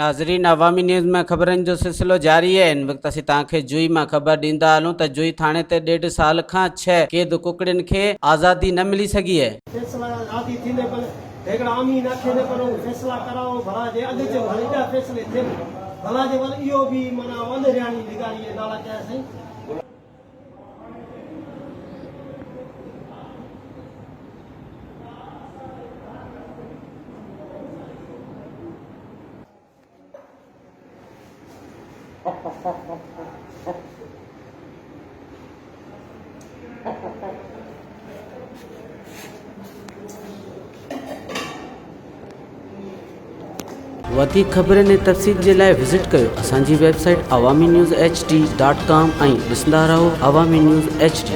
नाज़रीन, अवामी न्यूज़ में ख़बरनि जो सिलसिलो जारी है। इन वक्त असीं तव्हांखे जुई में ख़बर ॾींदा हलूं त जुई थाणे ते 1.5 साल खां 6 क़ैद कुकड़ियुनि खे आज़ादी न मिली सघी है। वधीक ख़बरनि ऐं तफ़सील जे लाइ विज़िट कयो असांजी वेबसाइट awamiNewsHD.com ऐं ॾिसंदा रहो अवामी न्यूज़ HD।